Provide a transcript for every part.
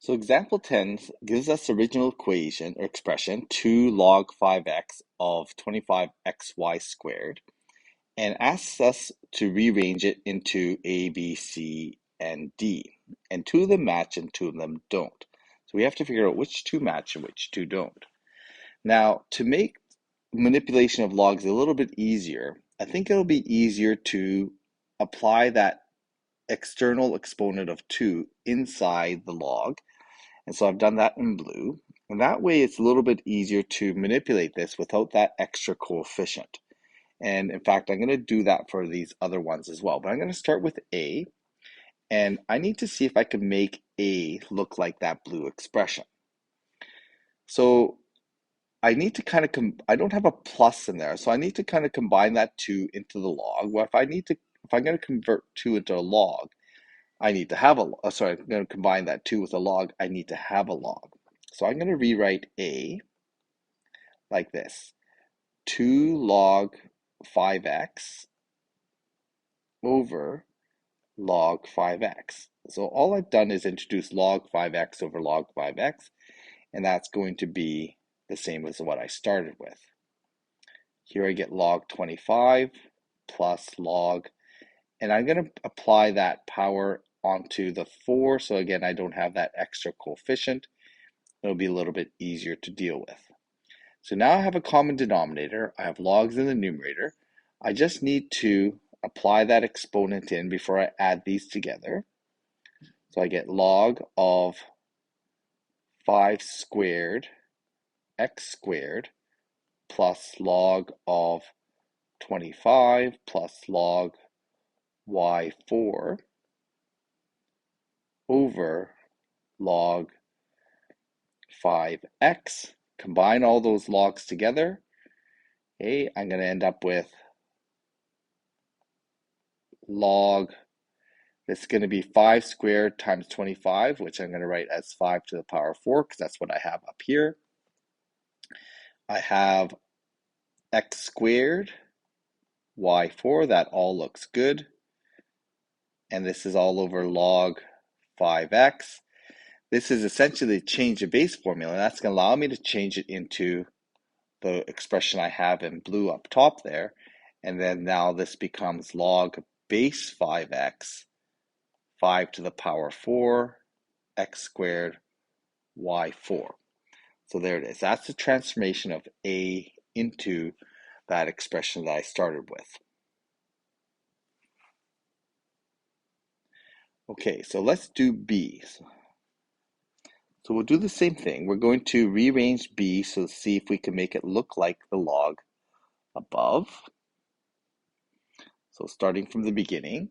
So example 10 gives us the original equation or expression 2 log 5x of 25xy squared and asks us to rearrange it into A, B, C, and D. And two of them match and two of them don't. So we have to figure out which two match and which two don't. Now, to make manipulation of logs a little bit easier, I think it'll be easier to apply that external exponent of 2 inside the log. And so I've done that in blue. And that way it's a little bit easier to manipulate this without that extra coefficient. And in fact, I'm going to do that for these other ones as well. But I'm going to start with A. And I need to see if I can make A look like that blue expression. So I need to kind of, I don't have a plus in there. So I need to kind of combine that 2 into the log. Well, if I'm going to convert 2 into a log, I need to have a, sorry, I'm going to combine that 2 with a log. I need to have a log. So I'm going to rewrite A like this. 2 log 5x over log 5x. So all I've done is introduce log 5x over log 5x, and that's going to be the same as what I started with. Here I get log 25 plus log, and I'm going to apply that power onto the 4. So again, I don't have that extra coefficient. It'll be a little bit easier to deal with. So now I have a common denominator. I have logs in the numerator. I just need to apply that exponent in before I add these together. So I get log of 5 squared x squared plus log of 25 plus log y4 over log 5x. Combine all those logs together. Okay, I'm going to end up with log, it's going to be 5 squared times 25, which I'm going to write as 5 to the power 4 because that's what I have up here. I have x squared, y4, that all looks good. And this is all over log 5x. This is essentially change the base formula, and that's going to allow me to change it into the expression I have in blue up top there. And then now this becomes log base 5x, 5 to the power 4, x squared, y4. So there it is. That's the transformation of A into that expression that I started with. Okay, so let's do B. So we'll do the same thing. We're going to rearrange B so see if we can make it look like the log above. So starting from the beginning,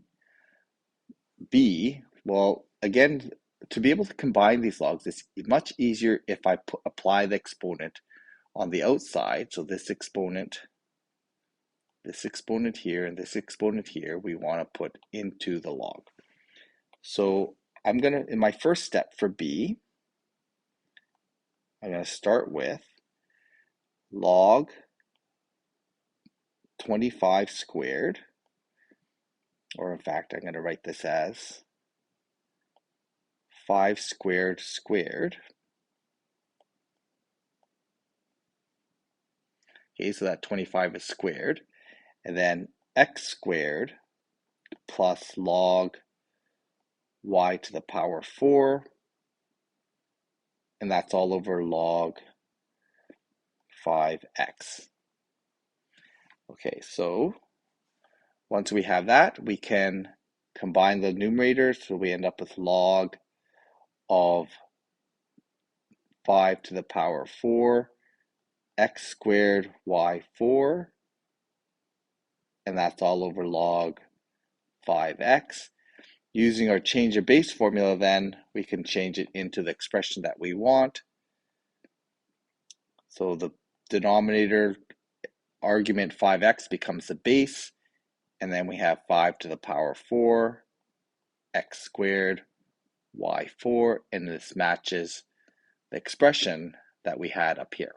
B, well, again, to be able to combine these logs, it's much easier if I apply the exponent on the outside. So this exponent here, and this exponent here, we want to put into the log. So I'm going to, in my first step for B, I'm going to start with log 25 squared, or in fact, I'm going to write this as 5 squared squared. Okay, so that 25 is squared. And then x squared plus log y to the power 4. And that's all over log 5x. Okay, so once we have that, we can combine the numerators. So we end up with log of 5 to the power 4, x squared y4, and that's all over log 5x. Using our change of base formula, then we can change it into the expression that we want. So the denominator argument 5x becomes the base, and then we have 5 to the power 4, x squared, y4, and this matches the expression that we had up here.